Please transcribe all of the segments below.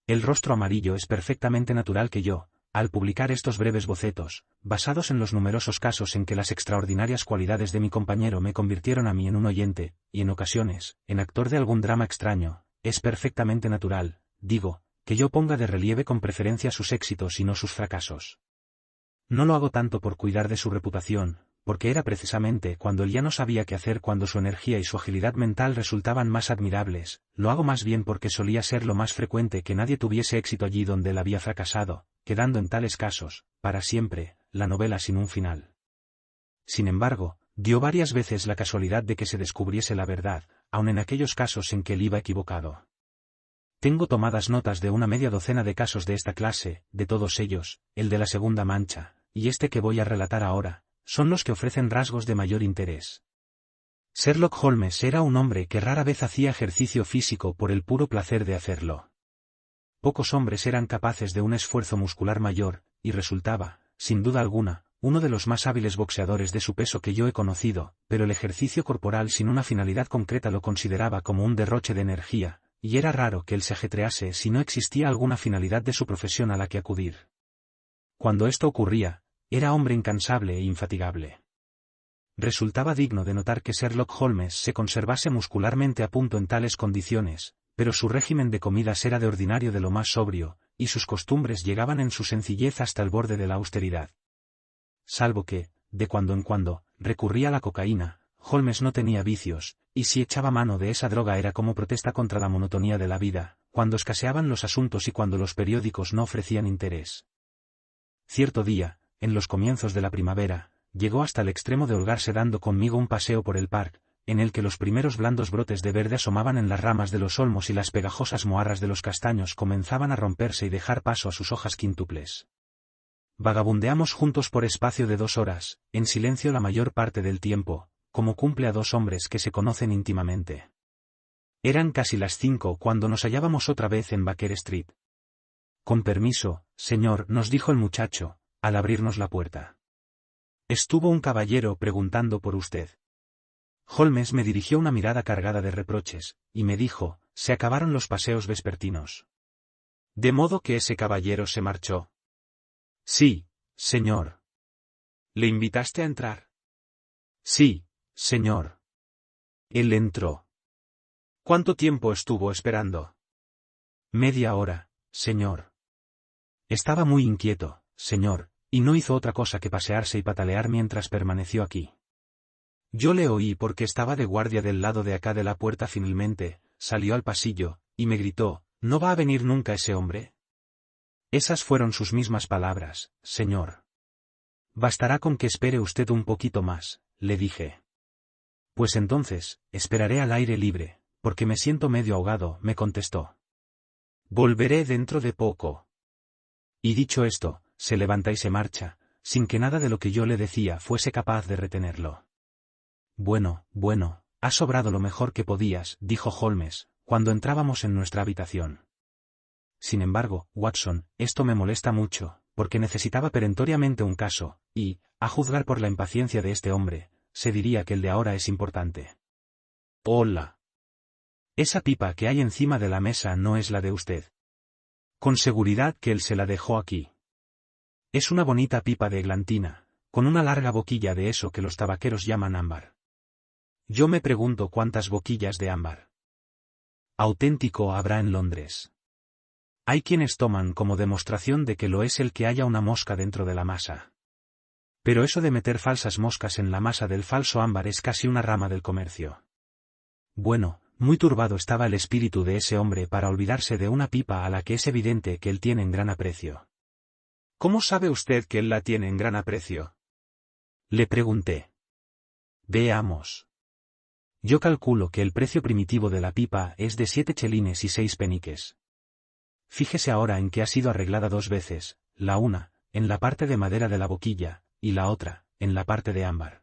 El rostro amarillo es perfectamente natural que yo, al publicar estos breves bocetos, basados en los numerosos casos en que las extraordinarias cualidades de mi compañero me convirtieron a mí en un oyente, y en ocasiones, en actor de algún drama extraño, es perfectamente natural, digo, que yo ponga de relieve con preferencia sus éxitos y no sus fracasos. No lo hago tanto por cuidar de su reputación, porque era precisamente cuando él ya no sabía qué hacer cuando su energía y su agilidad mental resultaban más admirables, lo hago más bien porque solía ser lo más frecuente que nadie tuviese éxito allí donde él había fracasado, quedando en tales casos, para siempre, la novela sin un final. Sin embargo, dio varias veces la casualidad de que se descubriese la verdad, aun en aquellos casos en que él iba equivocado. Tengo tomadas notas de una media docena de casos de esta clase, de todos ellos, el de la segunda mancha, y este que voy a relatar ahora, son los que ofrecen rasgos de mayor interés. Sherlock Holmes era un hombre que rara vez hacía ejercicio físico por el puro placer de hacerlo. Pocos hombres eran capaces de un esfuerzo muscular mayor, y resultaba, sin duda alguna, uno de los más hábiles boxeadores de su peso que yo he conocido, pero el ejercicio corporal sin una finalidad concreta lo consideraba como un derroche de energía, y era raro que él se ajetrease si no existía alguna finalidad de su profesión a la que acudir. Cuando esto ocurría, era hombre incansable e infatigable. Resultaba digno de notar que Sherlock Holmes se conservase muscularmente a punto en tales condiciones, pero su régimen de comidas era de ordinario de lo más sobrio, y sus costumbres llegaban en su sencillez hasta el borde de la austeridad. Salvo que, de cuando en cuando, recurría a la cocaína, Holmes no tenía vicios, y si echaba mano de esa droga era como protesta contra la monotonía de la vida, cuando escaseaban los asuntos y cuando los periódicos no ofrecían interés. Cierto día, en los comienzos de la primavera, llegó hasta el extremo de holgarse dando conmigo un paseo por el parque, en el que los primeros blandos brotes de verde asomaban en las ramas de los olmos y las pegajosas moarras de los castaños comenzaban a romperse y dejar paso a sus hojas quíntuples. Vagabundeamos juntos por espacio de 2 horas, en silencio la mayor parte del tiempo, como cumple a 2 hombres que se conocen íntimamente. Eran casi las 5 cuando nos hallábamos otra vez en Baker Street. Con permiso, señor, nos dijo el muchacho, al abrirnos la puerta. Estuvo un caballero preguntando por usted. Holmes me dirigió una mirada cargada de reproches, y me dijo, se acabaron los paseos vespertinos. ¿De modo que ese caballero se marchó? Sí, señor. ¿Le invitaste a entrar? Sí, señor. Él entró. ¿Cuánto tiempo estuvo esperando? Media hora, señor. Estaba muy inquieto, señor, y no hizo otra cosa que pasearse y patalear mientras permaneció aquí. Yo le oí porque estaba de guardia del lado de acá de la puerta. Finalmente, salió al pasillo, y me gritó, ¿no va a venir nunca ese hombre? Esas fueron sus mismas palabras, señor. Bastará con que espere usted un poquito más, le dije. Pues entonces, esperaré al aire libre, porque me siento medio ahogado, me contestó. Volveré dentro de poco. Y dicho esto, se levanta y se marcha, sin que nada de lo que yo le decía fuese capaz de retenerlo. Bueno, has sobrado lo mejor que podías, dijo Holmes, cuando entrábamos en nuestra habitación. Sin embargo, Watson, esto me molesta mucho, porque necesitaba perentoriamente un caso, y, a juzgar por la impaciencia de este hombre, se diría que el de ahora es importante. Hola. Esa pipa que hay encima de la mesa no es la de usted. Con seguridad que él se la dejó aquí. Es una bonita pipa de eglantina, con una larga boquilla de eso que los tabaqueros llaman ámbar. Yo me pregunto cuántas boquillas de ámbar auténtico habrá en Londres. Hay quienes toman como demostración de que lo es el que haya una mosca dentro de la masa. Pero eso de meter falsas moscas en la masa del falso ámbar es casi una rama del comercio. Bueno, muy turbado estaba el espíritu de ese hombre para olvidarse de una pipa a la que es evidente que él tiene en gran aprecio. ¿Cómo sabe usted que él la tiene en gran aprecio? Le pregunté. Veamos. Yo calculo que el precio primitivo de la pipa es de 7 chelines y 6 peniques. Fíjese ahora en que ha sido arreglada 2 veces, la una, en la parte de madera de la boquilla, y la otra, en la parte de ámbar.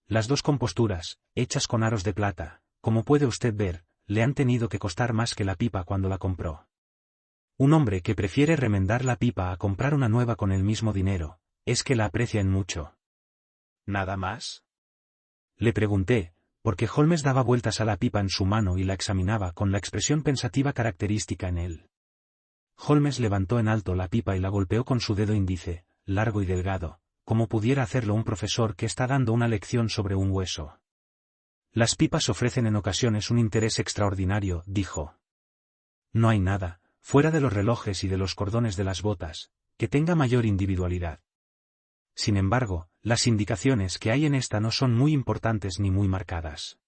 Las 2 composturas, hechas con aros de plata, como puede usted ver, le han tenido que costar más que la pipa cuando la compró. Un hombre que prefiere remendar la pipa a comprar una nueva con el mismo dinero, es que la aprecia en mucho. ¿Nada más? Le pregunté, porque Holmes daba vueltas a la pipa en su mano y la examinaba con la expresión pensativa característica en él. Holmes levantó en alto la pipa y la golpeó con su dedo índice, largo y delgado, como pudiera hacerlo un profesor que está dando una lección sobre un hueso. Las pipas ofrecen en ocasiones un interés extraordinario, dijo. No hay nada, fuera de los relojes y de los cordones de las botas, que tenga mayor individualidad. Sin embargo, las indicaciones que hay en esta no son muy importantes ni muy marcadas.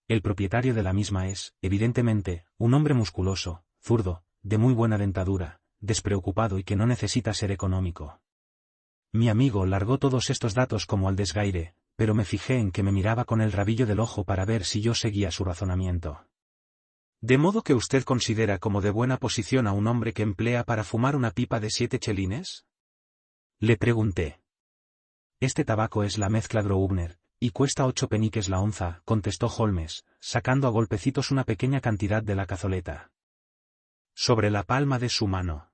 El propietario de la misma es, evidentemente, un hombre musculoso, zurdo, de muy buena dentadura, despreocupado y que no necesita ser económico. Mi amigo largó todos estos datos como al desgaire, pero me fijé en que me miraba con el rabillo del ojo para ver si yo seguía su razonamiento. ¿De modo que usted considera como de buena posición a un hombre que emplea para fumar una pipa de 7 chelines? Le pregunté. Este tabaco es la mezcla Grosvenor, y cuesta 8 peniques la onza, contestó Holmes, sacando a golpecitos una pequeña cantidad de la cazoleta. Sobre la palma de su mano.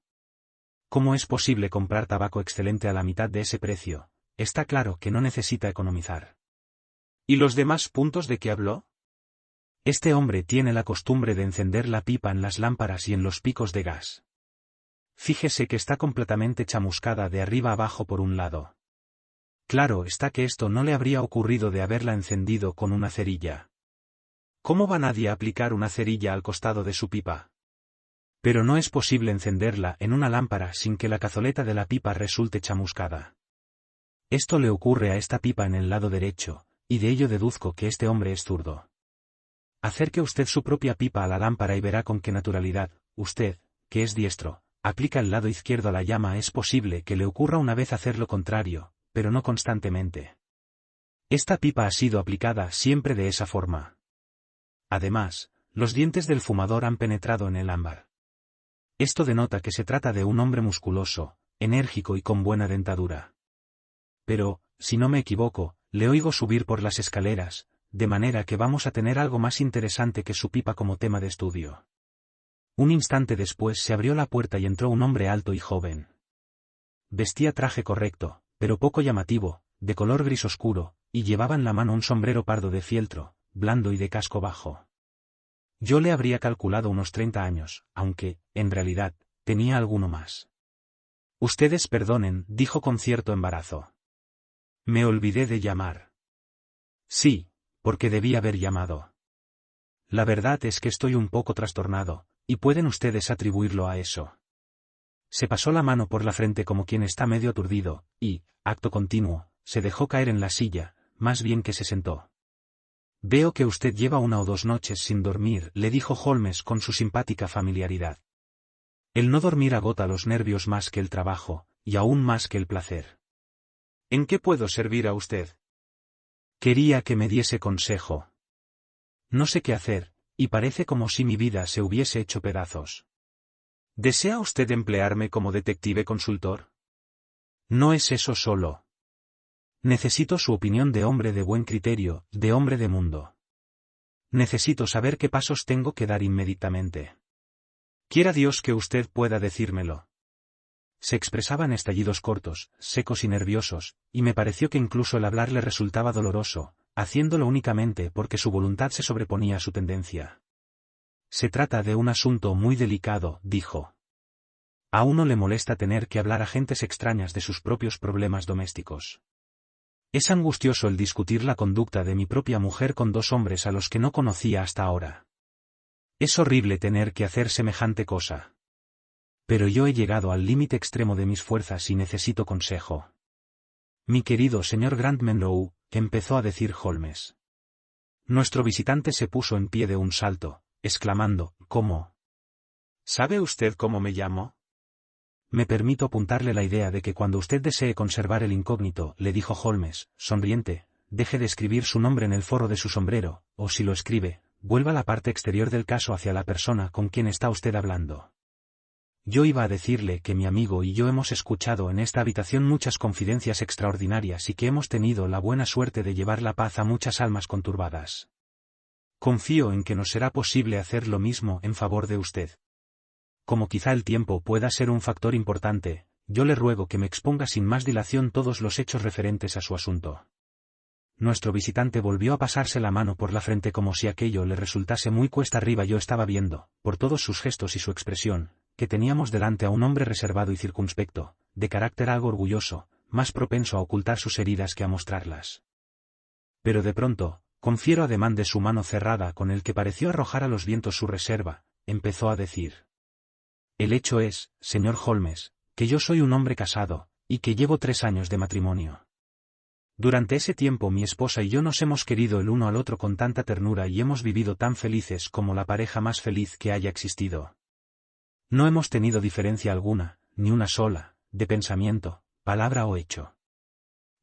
¿Cómo es posible comprar tabaco excelente a la mitad de ese precio? Está claro que no necesita economizar. ¿Y los demás puntos de que habló? Este hombre tiene la costumbre de encender la pipa en las lámparas y en los picos de gas. Fíjese que está completamente chamuscada de arriba abajo por un lado. Claro está que esto no le habría ocurrido de haberla encendido con una cerilla. ¿Cómo va nadie a aplicar una cerilla al costado de su pipa? Pero no es posible encenderla en una lámpara sin que la cazoleta de la pipa resulte chamuscada. Esto le ocurre a esta pipa en el lado derecho, y de ello deduzco que este hombre es zurdo. Acerque usted su propia pipa a la lámpara y verá con qué naturalidad, usted, que es diestro, aplica el lado izquierdo a la llama. Es posible que le ocurra una vez hacer lo contrario, pero no constantemente. Esta pipa ha sido aplicada siempre de esa forma. Además, los dientes del fumador han penetrado en el ámbar. Esto denota que se trata de un hombre musculoso, enérgico y con buena dentadura. Pero, si no me equivoco, le oigo subir por las escaleras, de manera que vamos a tener algo más interesante que su pipa como tema de estudio. Un instante después se abrió la puerta y entró un hombre alto y joven. Vestía traje correcto, pero poco llamativo, de color gris oscuro, y llevaba en la mano un sombrero pardo de fieltro, blando y de casco bajo. Yo le habría calculado unos 30 años, aunque, en realidad, tenía alguno más. Ustedes perdonen, dijo con cierto embarazo. Me olvidé de llamar. Sí, porque debí haber llamado. La verdad es que estoy un poco trastornado, y pueden ustedes atribuirlo a eso. Se pasó la mano por la frente como quien está medio aturdido, y, acto continuo, se dejó caer en la silla, más bien que se sentó. Veo que usted lleva 1 o 2 noches sin dormir, le dijo Holmes con su simpática familiaridad. El no dormir agota los nervios más que el trabajo, y aún más que el placer. ¿En qué puedo servir a usted? Quería que me diese consejo. No sé qué hacer, y parece como si mi vida se hubiese hecho pedazos. ¿Desea usted emplearme como detective consultor? No es eso solo. Necesito su opinión de hombre de buen criterio, de hombre de mundo. Necesito saber qué pasos tengo que dar inmediatamente. Quiera Dios que usted pueda decírmelo. Se expresaba en estallidos cortos, secos y nerviosos, y me pareció que incluso el hablar le resultaba doloroso, haciéndolo únicamente porque su voluntad se sobreponía a su tendencia. Se trata de un asunto muy delicado, dijo. A uno le molesta tener que hablar a gentes extrañas de sus propios problemas domésticos. Es angustioso el discutir la conducta de mi propia mujer con 2 hombres a los que no conocía hasta ahora. Es horrible tener que hacer semejante cosa. Pero yo he llegado al límite extremo de mis fuerzas y necesito consejo. Mi querido señor Grant Menlow, empezó a decir Holmes. Nuestro visitante se puso en pie de un salto, exclamando, ¿cómo? ¿Sabe usted cómo me llamo? Me permito apuntarle la idea de que cuando usted desee conservar el incógnito, le dijo Holmes, sonriente, deje de escribir su nombre en el forro de su sombrero, o si lo escribe, vuelva la parte exterior del caso hacia la persona con quien está usted hablando. Yo iba a decirle que mi amigo y yo hemos escuchado en esta habitación muchas confidencias extraordinarias y que hemos tenido la buena suerte de llevar la paz a muchas almas conturbadas. Confío en que nos será posible hacer lo mismo en favor de usted. Como quizá el tiempo pueda ser un factor importante, yo le ruego que me exponga sin más dilación todos los hechos referentes a su asunto. Nuestro visitante volvió a pasarse la mano por la frente como si aquello le resultase muy cuesta arriba. Yo estaba viendo, por todos sus gestos y su expresión, que teníamos delante a un hombre reservado y circunspecto, de carácter algo orgulloso, más propenso a ocultar sus heridas que a mostrarlas. Pero de pronto, con fiero ademán de su mano cerrada con el que pareció arrojar a los vientos su reserva, empezó a decir: «El hecho es, señor Holmes, que yo soy un hombre casado, y que llevo 3 años de matrimonio. Durante ese tiempo mi esposa y yo nos hemos querido el uno al otro con tanta ternura y hemos vivido tan felices como la pareja más feliz que haya existido. No hemos tenido diferencia alguna, ni una sola, de pensamiento, palabra o hecho.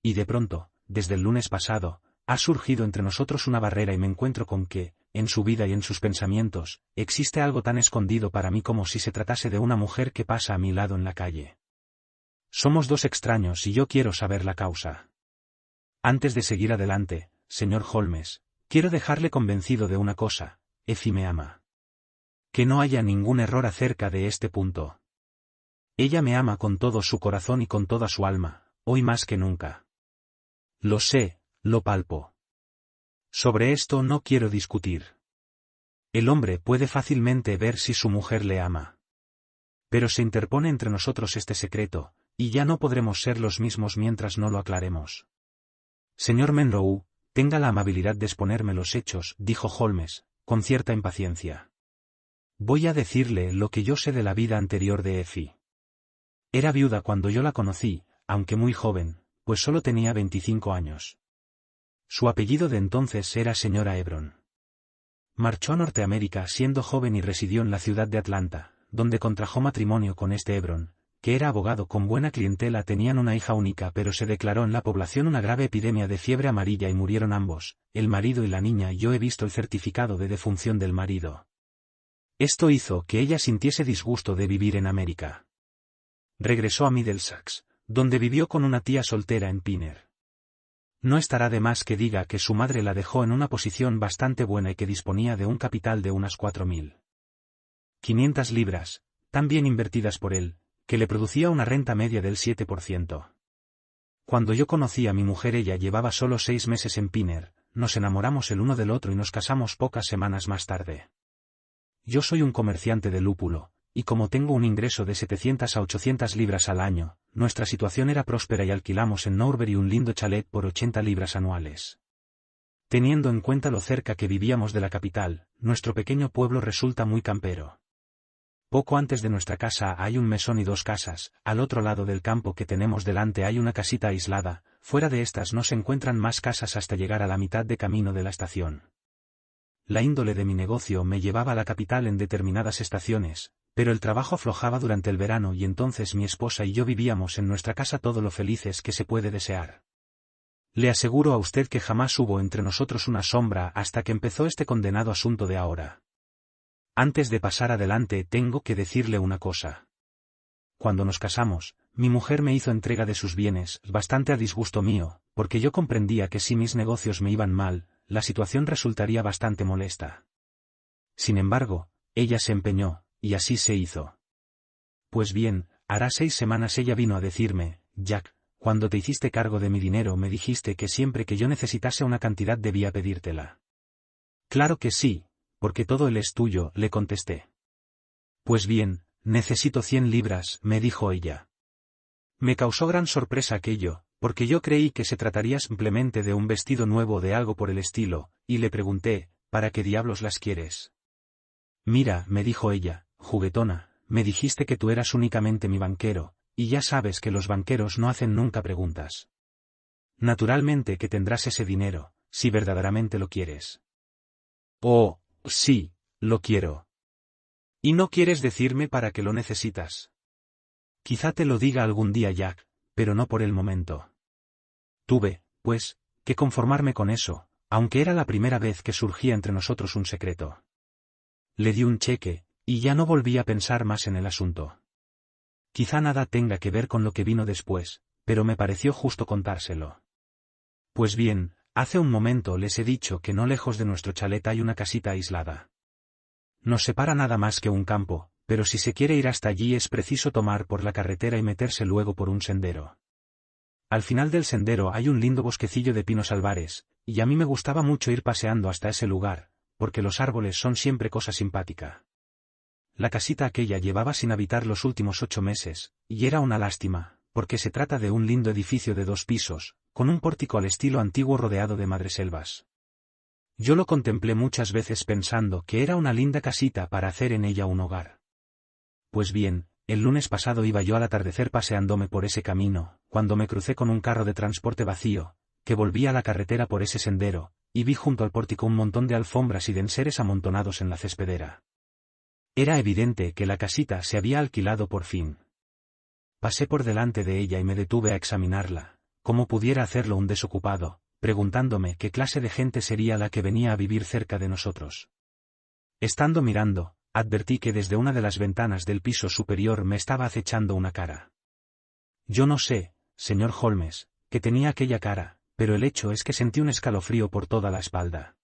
Y de pronto, desde el lunes pasado, ha surgido entre nosotros una barrera y me encuentro con que, en su vida y en sus pensamientos, existe algo tan escondido para mí como si se tratase de una mujer que pasa a mi lado en la calle. Somos 2 extraños y yo quiero saber la causa. Antes de seguir adelante, señor Holmes, quiero dejarle convencido de una cosa: Effie me ama. Que no haya ningún error acerca de este punto. Ella me ama con todo su corazón y con toda su alma, hoy más que nunca. Lo sé, lo palpo. Sobre esto no quiero discutir. El hombre puede fácilmente ver si su mujer le ama. Pero se interpone entre nosotros este secreto, y ya no podremos ser los mismos mientras no lo aclaremos. Señor Monroe, tenga la amabilidad de exponerme los hechos, dijo Holmes, con cierta impaciencia. Voy a decirle lo que yo sé de la vida anterior de Effie. Era viuda cuando yo la conocí, aunque muy joven, pues solo tenía 25 años. Su apellido de entonces era señora Hebron. Marchó a Norteamérica siendo joven y residió en la ciudad de Atlanta, donde contrajo matrimonio con este Hebron, que era abogado con buena clientela. Tenían una hija única, pero se declaró en la población una grave epidemia de fiebre amarilla y murieron ambos, el marido y la niña. Yo he visto el certificado de defunción del marido. Esto hizo que ella sintiese disgusto de vivir en América. Regresó a Middlesex, donde vivió con una tía soltera en Pinner. No estará de más que diga que su madre la dejó en una posición bastante buena y que disponía de un capital de unas 4.500 libras, tan bien invertidas por él, que le producía una renta media del 7%. Cuando yo conocí a mi mujer ella llevaba solo 6 meses en Pinner, nos enamoramos el uno del otro y nos casamos pocas semanas más tarde. Yo soy un comerciante de lúpulo, y como tengo un ingreso de 700 a 800 libras al año, nuestra situación era próspera y alquilamos en Norbury un lindo chalet por 80 libras anuales. Teniendo en cuenta lo cerca que vivíamos de la capital, nuestro pequeño pueblo resulta muy campero. Poco antes de nuestra casa hay un mesón y 2 casas, al otro lado del campo que tenemos delante hay una casita aislada, fuera de estas no se encuentran más casas hasta llegar a la mitad de camino de la estación. La índole de mi negocio me llevaba a la capital en determinadas estaciones, pero el trabajo aflojaba durante el verano y entonces mi esposa y yo vivíamos en nuestra casa todo lo felices que se puede desear. Le aseguro a usted que jamás hubo entre nosotros una sombra hasta que empezó este condenado asunto de ahora. Antes de pasar adelante tengo que decirle una cosa. Cuando nos casamos, mi mujer me hizo entrega de sus bienes, bastante a disgusto mío, porque yo comprendía que si mis negocios me iban mal, la situación resultaría bastante molesta. Sin embargo, ella se empeñó, y así se hizo. Pues bien, hará 6 semanas ella vino a decirme: Jack, cuando te hiciste cargo de mi dinero me dijiste que siempre que yo necesitase una cantidad debía pedírtela. Claro que sí, porque todo él es tuyo, le contesté. Pues bien, necesito 100 libras, me dijo ella. Me causó gran sorpresa aquello, porque yo creí que se trataría simplemente de un vestido nuevo o de algo por el estilo, y le pregunté: ¿para qué diablos las quieres? Mira, me dijo ella, juguetona, me dijiste que tú eras únicamente mi banquero, y ya sabes que los banqueros no hacen nunca preguntas. Naturalmente que tendrás ese dinero, si verdaderamente lo quieres. Oh, sí, lo quiero. ¿Y no quieres decirme para qué lo necesitas? Quizá te lo diga algún día, Jack, pero no por el momento. Tuve, pues, que conformarme con eso, aunque era la primera vez que surgía entre nosotros un secreto. Le di un cheque, y ya no volví a pensar más en el asunto. Quizá nada tenga que ver con lo que vino después, pero me pareció justo contárselo. Pues bien, hace un momento les he dicho que no lejos de nuestro chalet hay una casita aislada. Nos separa nada más que un campo, pero si se quiere ir hasta allí es preciso tomar por la carretera y meterse luego por un sendero. Al final del sendero hay un lindo bosquecillo de pinos albares, y a mí me gustaba mucho ir paseando hasta ese lugar, porque los árboles son siempre cosa simpática. la casita aquella llevaba sin habitar los últimos 8 meses, y era una lástima, porque se trata de un lindo edificio de 2 pisos, con un pórtico al estilo antiguo rodeado de madreselvas. Yo lo contemplé muchas veces pensando que era una linda casita para hacer en ella un hogar. Pues bien, el lunes pasado iba yo al atardecer paseándome por ese camino, cuando me crucé con un carro de transporte vacío, que volvía a la carretera por ese sendero, y vi junto al pórtico un montón de alfombras y de enseres amontonados en la cespedera. Era evidente que la casita se había alquilado por fin. Pasé por delante de ella y me detuve a examinarla, como pudiera hacerlo un desocupado, preguntándome qué clase de gente sería la que venía a vivir cerca de nosotros. Estando mirando, advertí que desde una de las ventanas del piso superior me estaba acechando una cara. Yo no sé, señor Holmes, que tenía aquella cara, pero el hecho es que sentí un escalofrío por toda la espalda.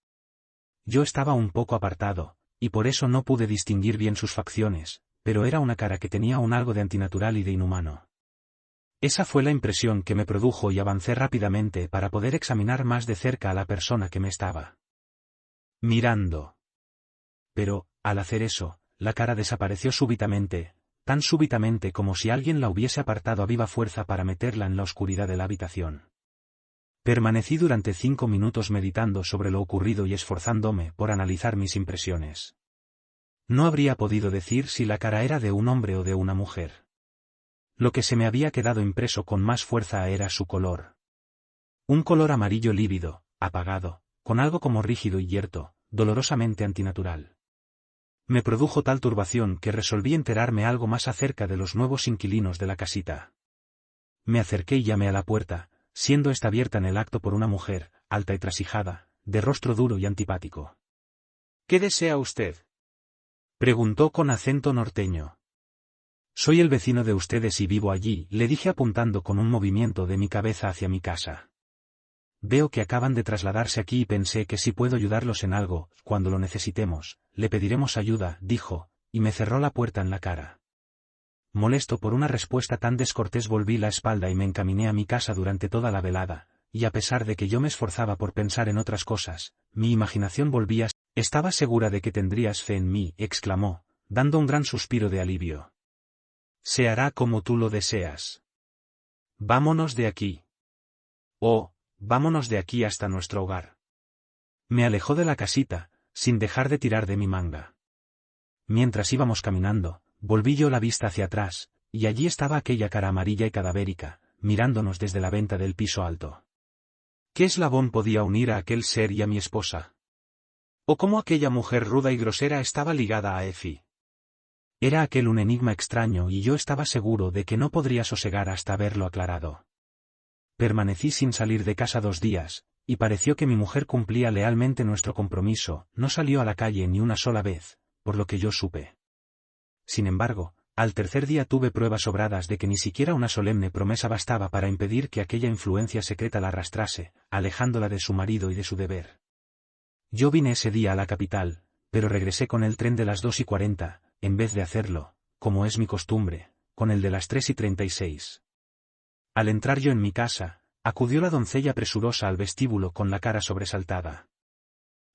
Yo estaba un poco apartado, y por eso no pude distinguir bien sus facciones, pero era una cara que tenía un algo de antinatural y de inhumano. Esa fue la impresión que me produjo y avancé rápidamente para poder examinar más de cerca a la persona que me estaba mirando. Pero, al hacer eso, la cara desapareció súbitamente, tan súbitamente como si alguien la hubiese apartado a viva fuerza para meterla en la oscuridad de la habitación. Permanecí durante 5 minutos meditando sobre lo ocurrido y esforzándome por analizar mis impresiones. No habría podido decir si la cara era de un hombre o de una mujer. Lo que se me había quedado impreso con más fuerza era su color. Un color amarillo lívido, apagado, con algo como rígido y yerto, dolorosamente antinatural. Me produjo tal turbación que resolví enterarme algo más acerca de los nuevos inquilinos de la casita. Me acerqué y llamé a la puerta, siendo esta abierta en el acto por una mujer, alta y trasijada, de rostro duro y antipático. «¿Qué desea usted?», preguntó con acento norteño. «Soy el vecino de ustedes y vivo allí», le dije apuntando con un movimiento de mi cabeza hacia mi casa. «Veo que acaban de trasladarse aquí y pensé que si puedo ayudarlos en algo, cuando lo necesitemos, le pediremos ayuda», dijo, y me cerró la puerta en la cara. Molesto por una respuesta tan descortés volví la espalda y me encaminé a mi casa durante toda la velada, y a pesar de que yo me esforzaba por pensar en otras cosas, mi imaginación volvía. «Estaba segura de que tendrías fe en mí», exclamó, dando un gran suspiro de alivio. «Se hará como tú lo deseas. Vámonos de aquí. Oh, vámonos de aquí hasta nuestro hogar». Me alejó de la casita, sin dejar de tirar de mi manga. Mientras íbamos caminando, volví yo la vista hacia atrás, y allí estaba aquella cara amarilla y cadavérica, mirándonos desde la venta del piso alto. ¿Qué eslabón podía unir a aquel ser y a mi esposa? ¿O cómo aquella mujer ruda y grosera estaba ligada a Effie? Era aquel un enigma extraño y yo estaba seguro de que no podría sosegar hasta haberlo aclarado. Permanecí sin salir de casa 2 días, y pareció que mi mujer cumplía lealmente nuestro compromiso, no salió a la calle ni una sola vez, por lo que yo supe. Sin embargo, al tercer día tuve pruebas sobradas de que ni siquiera una solemne promesa bastaba para impedir que aquella influencia secreta la arrastrase, alejándola de su marido y de su deber. Yo vine ese día a la capital, pero regresé con el tren de las 2:40, en vez de hacerlo, como es mi costumbre, con el de las 3:36. Al entrar yo en mi casa, acudió la doncella presurosa al vestíbulo con la cara sobresaltada.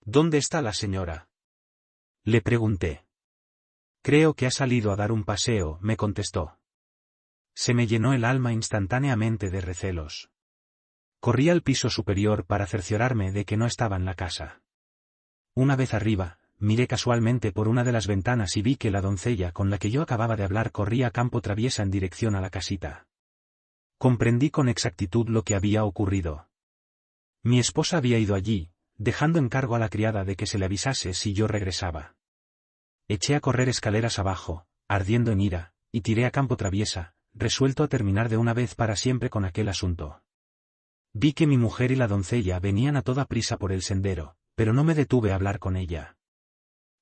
«¿Dónde está la señora?», le pregunté. «Creo que ha salido a dar un paseo», me contestó. Se me llenó el alma instantáneamente de recelos. Corrí al piso superior para cerciorarme de que no estaba en la casa. Una vez arriba, miré casualmente por una de las ventanas y vi que la doncella con la que yo acababa de hablar corría a campo traviesa en dirección a la casita. Comprendí con exactitud lo que había ocurrido. Mi esposa había ido allí, dejando encargo a la criada de que se le avisase si yo regresaba. Eché a correr escaleras abajo, ardiendo en ira, y tiré a campo traviesa, resuelto a terminar de una vez para siempre con aquel asunto. Vi que mi mujer y la doncella venían a toda prisa por el sendero, pero no me detuve a hablar con ella.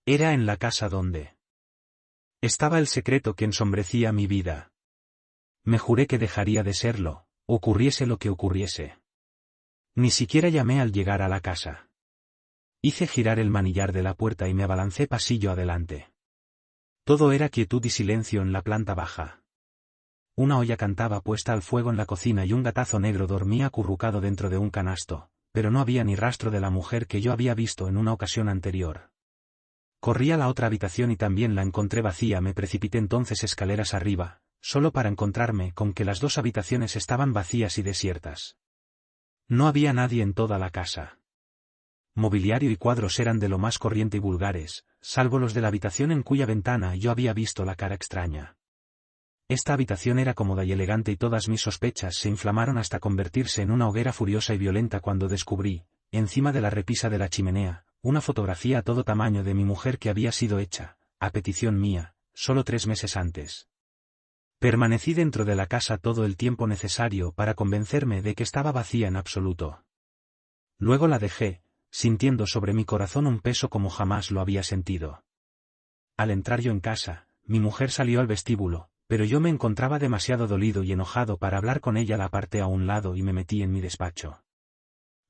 Era en la casa donde estaba el secreto que ensombrecía mi vida. Me juré que dejaría de serlo, ocurriese lo que ocurriese. Ni siquiera llamé al llegar a la casa. Hice girar el manillar de la puerta y me abalancé pasillo adelante. Todo era quietud y silencio en la planta baja. Una olla cantaba puesta al fuego en la cocina y un gatazo negro dormía acurrucado dentro de un canasto, pero no había ni rastro de la mujer que yo había visto en una ocasión anterior. Corrí a la otra habitación y también la encontré vacía. Me precipité entonces escaleras arriba, solo para encontrarme con que las dos habitaciones estaban vacías y desiertas. No había nadie en toda la casa. Mobiliario y cuadros eran de lo más corriente y vulgares, salvo los de la habitación en cuya ventana yo había visto la cara extraña. Esta habitación era cómoda y elegante y todas mis sospechas se inflamaron hasta convertirse en una hoguera furiosa y violenta cuando descubrí, encima de la repisa de la chimenea, una fotografía a todo tamaño de mi mujer que había sido hecha, a petición mía, solo 3 meses antes. Permanecí dentro de la casa todo el tiempo necesario para convencerme de que estaba vacía en absoluto. Luego la dejé, sintiendo sobre mi corazón un peso como jamás lo había sentido. Al entrar yo en casa, mi mujer salió al vestíbulo, pero yo me encontraba demasiado dolido y enojado para hablar con ella. La aparté a un lado y me metí en mi despacho.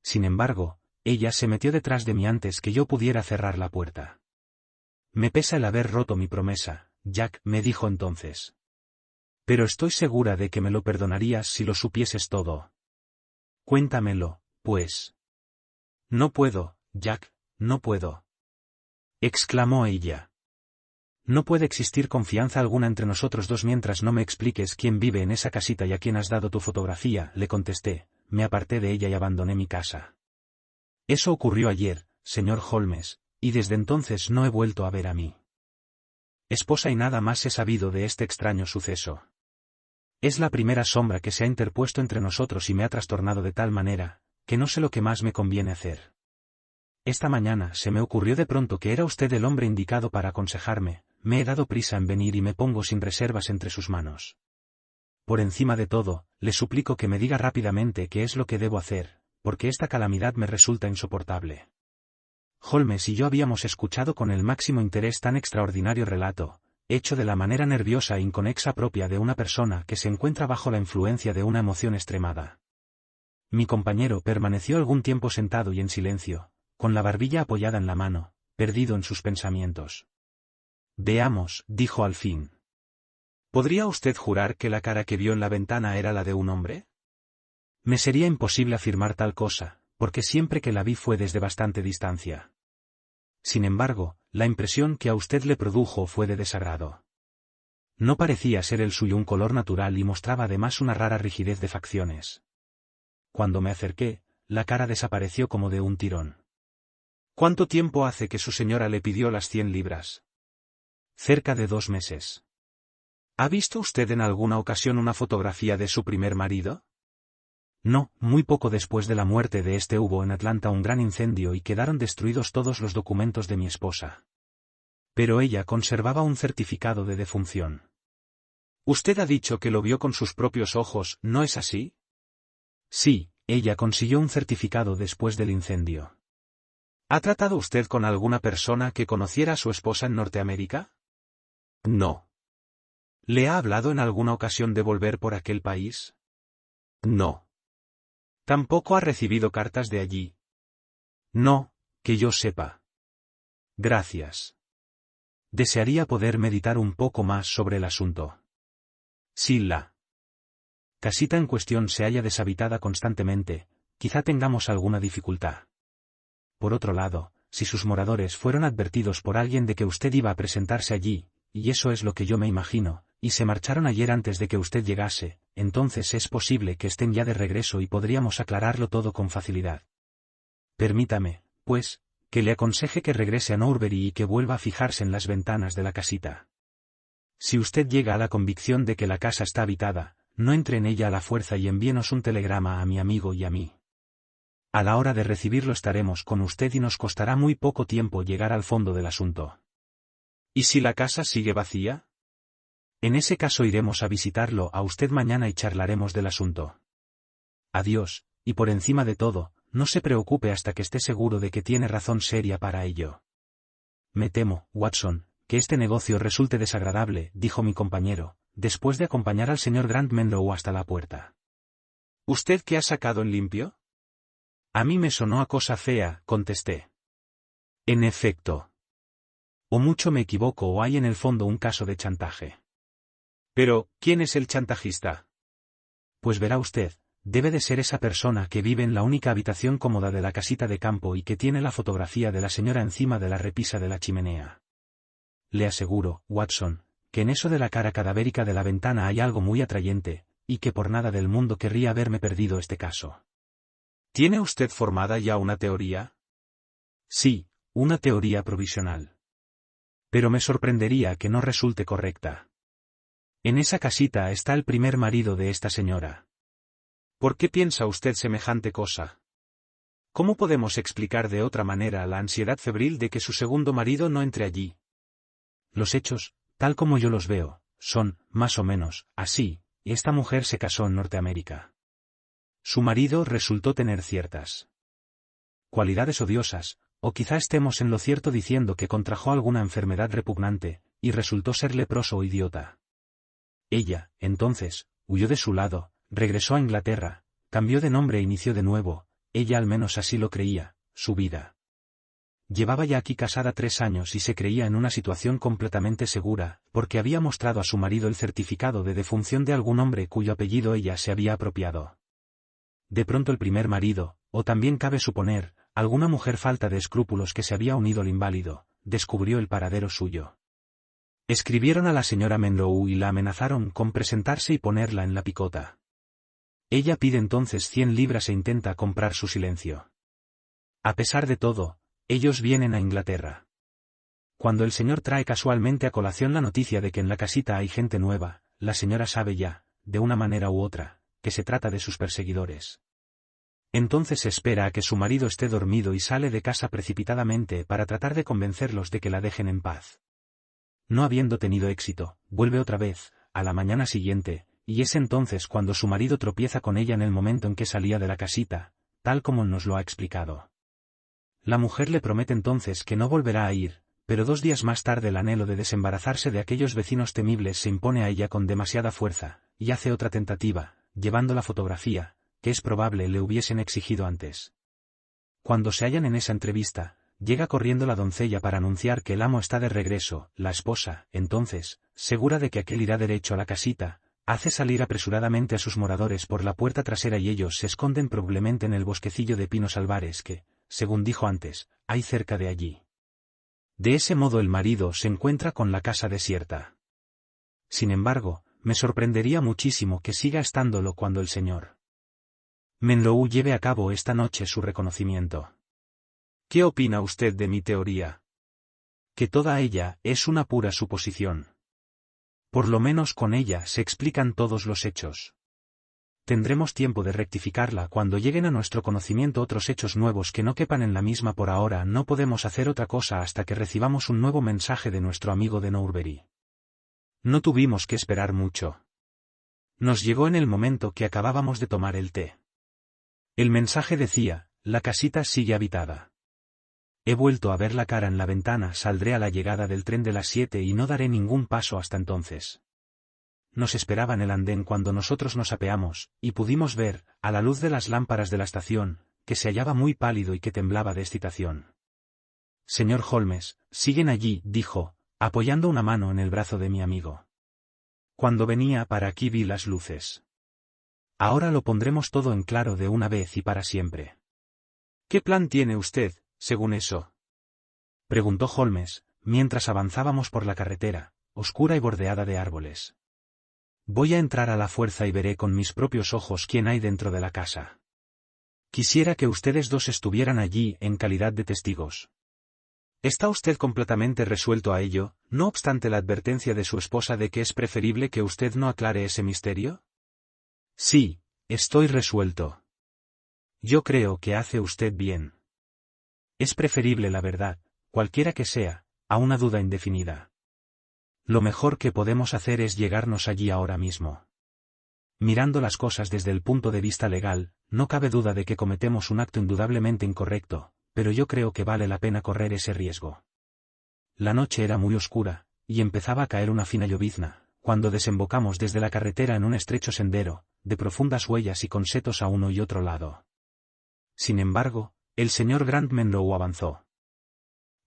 Sin embargo, ella se metió detrás de mí antes que yo pudiera cerrar la puerta. Me pesa el haber roto mi promesa, Jack, me dijo entonces. Pero estoy segura de que me lo perdonarías si lo supieses todo. Cuéntamelo, pues. No puedo, Jack, no puedo. Exclamó ella. No puede existir confianza alguna entre nosotros dos mientras no me expliques quién vive en esa casita y a quién has dado tu fotografía, le contesté. Me aparté de ella y abandoné mi casa. Eso ocurrió ayer, señor Holmes, y desde entonces no he vuelto a ver a mi esposa y nada más he sabido de este extraño suceso. Es la primera sombra que se ha interpuesto entre nosotros y me ha trastornado de tal manera, que no sé lo que más me conviene hacer. Esta mañana se me ocurrió de pronto que era usted el hombre indicado para aconsejarme. Me he dado prisa en venir y me pongo sin reservas entre sus manos. Por encima de todo, le suplico que me diga rápidamente qué es lo que debo hacer, porque esta calamidad me resulta insoportable. Holmes y yo habíamos escuchado con el máximo interés tan extraordinario relato, hecho de la manera nerviosa e inconexa propia de una persona que se encuentra bajo la influencia de una emoción extremada. Mi compañero permaneció algún tiempo sentado y en silencio, con la barbilla apoyada en la mano, perdido en sus pensamientos. Veamos, dijo al fin. ¿Podría usted jurar que la cara que vio en la ventana era la de un hombre? Me sería imposible afirmar tal cosa, porque siempre que la vi fue desde bastante distancia. Sin embargo, la impresión que a usted le produjo fue de desagrado. No parecía ser el suyo un color natural y mostraba además una rara rigidez de facciones. Cuando me acerqué, la cara desapareció como de un tirón. ¿Cuánto tiempo hace que su señora le pidió las 100 libras? Cerca de 2 meses. ¿Ha visto usted en alguna ocasión una fotografía de su primer marido? No, muy poco después de la muerte de este hubo en Atlanta un gran incendio y quedaron destruidos todos los documentos de mi esposa. Pero ella conservaba un certificado de defunción. Usted ha dicho que lo vio con sus propios ojos, ¿no es así? Sí, ella consiguió un certificado después del incendio. ¿Ha tratado usted con alguna persona que conociera a su esposa en Norteamérica? No. ¿Le ha hablado en alguna ocasión de volver por aquel país? No. ¿Tampoco ha recibido cartas de allí? No, que yo sepa. Gracias. Desearía poder meditar un poco más sobre el asunto. Si la casita en cuestión se halla deshabitada constantemente, quizá tengamos alguna dificultad. Por otro lado, si sus moradores fueron advertidos por alguien de que usted iba a presentarse allí, y eso es lo que yo me imagino, y se marcharon ayer antes de que usted llegase, entonces es posible que estén ya de regreso y podríamos aclararlo todo con facilidad. Permítame, pues, que le aconseje que regrese a Norbury y que vuelva a fijarse en las ventanas de la casita. Si usted llega a la convicción de que la casa está habitada, no entre en ella a la fuerza y envíenos un telegrama a mi amigo y a mí. A la hora de recibirlo estaremos con usted y nos costará muy poco tiempo llegar al fondo del asunto. ¿Y si la casa sigue vacía? En ese caso iremos a visitarlo a usted mañana y charlaremos del asunto. Adiós, y por encima de todo, no se preocupe hasta que esté seguro de que tiene razón seria para ello. Me temo, Watson, que este negocio resulte desagradable, dijo mi compañero, después de acompañar al señor Grant Menlow hasta la puerta. ¿Usted qué ha sacado en limpio? A mí me sonó a cosa fea, contesté. En efecto. O mucho me equivoco o hay en el fondo un caso de chantaje. Pero, ¿quién es el chantajista? Pues verá usted, Debe de ser esa persona que vive en la única habitación cómoda de la casita de campo y que tiene la fotografía de la señora encima de la repisa de la chimenea. Le aseguro, Watson, que en eso de la cara cadavérica de la ventana hay algo muy atrayente, y que por nada del mundo querría haberme perdido este caso. ¿Tiene usted formada ya una teoría? Sí, una teoría provisional. Pero me sorprendería que no resulte correcta. En esa casita está el primer marido de esta señora. ¿Por qué piensa usted semejante cosa? ¿Cómo podemos explicar de otra manera la ansiedad febril de que su segundo marido no entre allí? Los hechos, tal como yo los veo, son, más o menos, así, y esta mujer se casó en Norteamérica. Su marido resultó tener ciertas cualidades odiosas, o quizá estemos en lo cierto diciendo que contrajo alguna enfermedad repugnante, y resultó ser leproso o idiota. Ella, entonces, huyó de su lado, regresó a Inglaterra, cambió de nombre e inició de nuevo, ella al menos así lo creía, su vida. Llevaba ya aquí casada 3 años y se creía en una situación completamente segura, porque había mostrado a su marido el certificado de defunción de algún hombre cuyo apellido ella se había apropiado. De pronto el primer marido, o también cabe suponer, alguna mujer falta de escrúpulos que se había unido al inválido, descubrió el paradero suyo. Escribieron a la señora Menlow y la amenazaron con presentarse y ponerla en la picota. Ella pide entonces 100 libras e intenta comprar su silencio. A pesar de todo, ellos vienen a Inglaterra. Cuando el señor trae casualmente a colación la noticia de que en la casita hay gente nueva, la señora sabe ya, de una manera u otra, que se trata de sus perseguidores. Entonces espera a que su marido esté dormido y sale de casa precipitadamente para tratar de convencerlos de que la dejen en paz. No habiendo tenido éxito, vuelve otra vez, a la mañana siguiente, y es entonces cuando su marido tropieza con ella en el momento en que salía de la casita, tal como nos lo ha explicado. La mujer le promete entonces que no volverá a ir, pero 2 días más tarde el anhelo de desembarazarse de aquellos vecinos temibles se impone a ella con demasiada fuerza, y hace otra tentativa, llevando la fotografía, que es probable le hubiesen exigido antes. Cuando se hallan en esa entrevista, llega corriendo la doncella para anunciar que el amo está de regreso. La esposa, entonces, segura de que aquel irá derecho a la casita, hace salir apresuradamente a sus moradores por la puerta trasera y ellos se esconden probablemente en el bosquecillo de pinos albares que, según dijo antes, hay cerca de allí. De ese modo el marido se encuentra con la casa desierta. Sin embargo, me sorprendería muchísimo que siga estándolo cuando el señor Menlow lleve a cabo esta noche su reconocimiento. ¿Qué opina usted de mi teoría? Que toda ella es una pura suposición. Por lo menos con ella se explican todos los hechos. Tendremos tiempo de rectificarla cuando lleguen a nuestro conocimiento otros hechos nuevos que no quepan en la misma. Por ahora no podemos hacer otra cosa hasta que recibamos un nuevo mensaje de nuestro amigo de Norbury. No tuvimos que esperar mucho. Nos llegó en el momento que acabábamos de tomar el té. El mensaje decía: la casita sigue habitada. He vuelto a ver la cara en la ventana, saldré a la llegada del tren de las 7 y no daré ningún paso hasta entonces. Nos esperaba en el andén cuando nosotros nos apeamos, y pudimos ver, a la luz de las lámparas de la estación, que se hallaba muy pálido y que temblaba de excitación. Señor Holmes, siguen allí, dijo, apoyando una mano en el brazo de mi amigo. Cuando venía para aquí vi las luces. Ahora lo pondremos todo en claro de una vez y para siempre. ¿Qué plan tiene usted, según eso?, preguntó Holmes, mientras avanzábamos por la carretera, oscura y bordeada de árboles. Voy a entrar a la fuerza y veré con mis propios ojos quién hay dentro de la casa. Quisiera que ustedes dos estuvieran allí en calidad de testigos. ¿Está usted completamente resuelto a ello, no obstante la advertencia de su esposa de que es preferible que usted no aclare ese misterio? Sí, estoy resuelto. Yo creo que hace usted bien. Es preferible la verdad, cualquiera que sea, a una duda indefinida. Lo mejor que podemos hacer es llegarnos allí ahora mismo. Mirando las cosas desde el punto de vista legal, no cabe duda de que cometemos un acto indudablemente incorrecto, pero yo creo que vale la pena correr ese riesgo. La noche era muy oscura, y empezaba a caer una fina llovizna, cuando desembocamos desde la carretera en un estrecho sendero, de profundas huellas y con setos a uno y otro lado. Sin embargo, el señor Grant Menlow avanzó.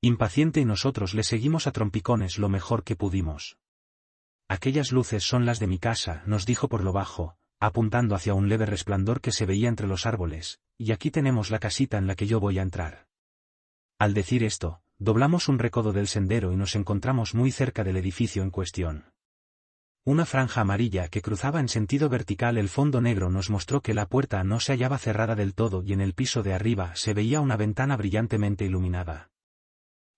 Impaciente y nosotros le seguimos a trompicones lo mejor que pudimos. Aquellas luces son las de mi casa, nos dijo por lo bajo, apuntando hacia un leve resplandor que se veía entre los árboles, y aquí tenemos la casita en la que yo voy a entrar. Al decir esto, doblamos un recodo del sendero y nos encontramos muy cerca del edificio en cuestión. Una franja amarilla que cruzaba en sentido vertical el fondo negro nos mostró que la puerta no se hallaba cerrada del todo y en el piso de arriba se veía una ventana brillantemente iluminada.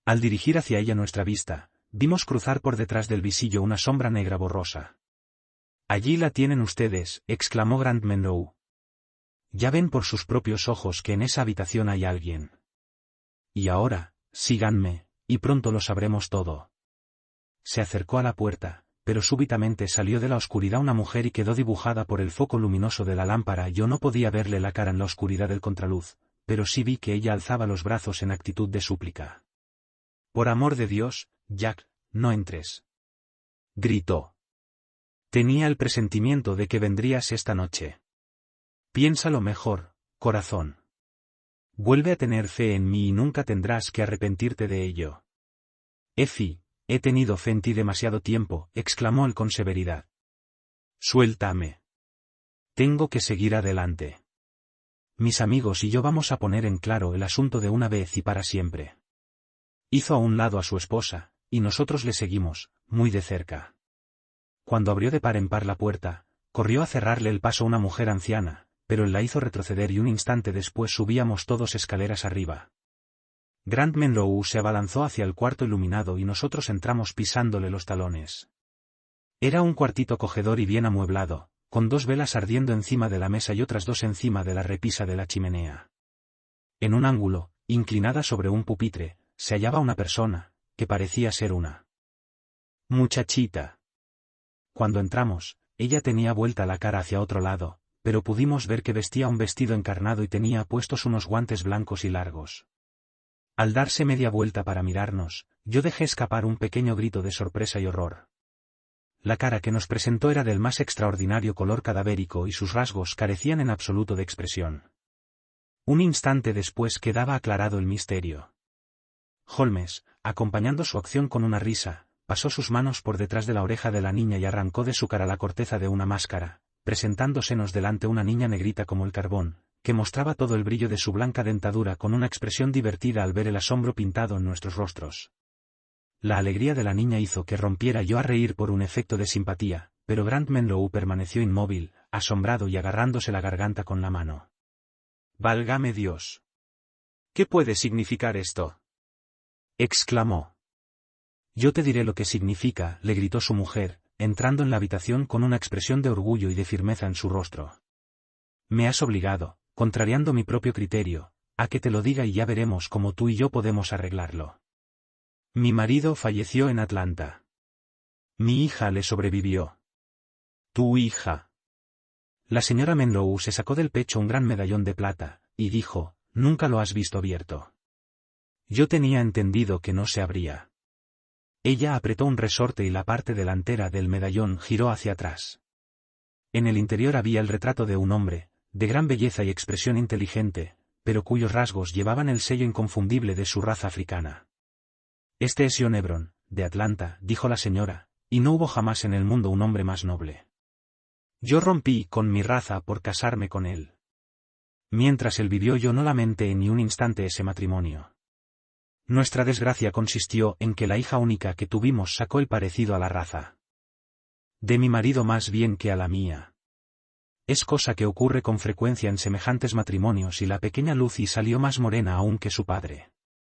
Al dirigir hacia ella nuestra vista, vimos cruzar por detrás del visillo una sombra negra borrosa. «Allí la tienen ustedes», exclamó Grant Menlow. «Ya ven por sus propios ojos que en esa habitación hay alguien. Y ahora, síganme, y pronto lo sabremos todo». Se acercó a la puerta, pero súbitamente salió de la oscuridad una mujer y quedó dibujada por el foco luminoso de la lámpara. Yo no podía verle la cara en la oscuridad del contraluz, pero sí vi que ella alzaba los brazos en actitud de súplica. «Por amor de Dios, Jack, no entres», gritó. «Tenía el presentimiento de que vendrías esta noche. Piénsalo mejor, corazón. Vuelve a tener fe en mí y nunca tendrás que arrepentirte de ello». «Effie, he tenido fe en ti demasiado tiempo», exclamó él con severidad. «Suéltame. Tengo que seguir adelante. Mis amigos y yo vamos a poner en claro el asunto de una vez y para siempre». Hizo a un lado a su esposa, y nosotros le seguimos, muy de cerca. Cuando abrió de par en par la puerta, corrió a cerrarle el paso una mujer anciana, pero él la hizo retroceder y un instante después subíamos todos escaleras arriba. Grant Menlow se abalanzó hacia el cuarto iluminado y nosotros entramos pisándole los talones. Era un cuartito acogedor y bien amueblado, con 2 velas ardiendo encima de la mesa y otras 2 encima de la repisa de la chimenea. En un ángulo, inclinada sobre un pupitre, se hallaba una persona, que parecía ser una muchachita. Cuando entramos, ella tenía vuelta la cara hacia otro lado, pero pudimos ver que vestía un vestido encarnado y tenía puestos unos guantes blancos y largos. Al darse media vuelta para mirarnos, yo dejé escapar un pequeño grito de sorpresa y horror. La cara que nos presentó era del más extraordinario color cadavérico y sus rasgos carecían en absoluto de expresión. Un instante después quedaba aclarado el misterio. Holmes, acompañando su acción con una risa, pasó sus manos por detrás de la oreja de la niña y arrancó de su cara la corteza de una máscara, presentándosenos delante una niña negrita como el carbón, que mostraba todo el brillo de su blanca dentadura con una expresión divertida al ver el asombro pintado en nuestros rostros. La alegría de la niña hizo que rompiera yo a reír por un efecto de simpatía, pero Grant Menlow permaneció inmóvil, asombrado y agarrándose la garganta con la mano. «¡Válgame Dios! ¿Qué puede significar esto?», exclamó. «Yo te diré lo que significa», le gritó su mujer, entrando en la habitación con una expresión de orgullo y de firmeza en su rostro. «Me has obligado, contrariando mi propio criterio, a que te lo diga y ya veremos cómo tú y yo podemos arreglarlo. Mi marido falleció en Atlanta. Mi hija le sobrevivió». «¿Tu hija?». La señora Menlow se sacó del pecho un gran medallón de plata, y dijo, «Nunca lo has visto abierto». «Yo tenía entendido que no se abría». Ella apretó un resorte y la parte delantera del medallón giró hacia atrás. En el interior había el retrato de un hombre, de gran belleza y expresión inteligente, pero cuyos rasgos llevaban el sello inconfundible de su raza africana. «Este es John Hebron, de Atlanta», dijo la señora, «y no hubo jamás en el mundo un hombre más noble. Yo rompí con mi raza por casarme con él. Mientras él vivió yo no lamenté ni un instante ese matrimonio. Nuestra desgracia consistió en que la hija única que tuvimos sacó el parecido a la raza de mi marido más bien que a la mía. Es cosa que ocurre con frecuencia en semejantes matrimonios y la pequeña Lucy salió más morena aún que su padre».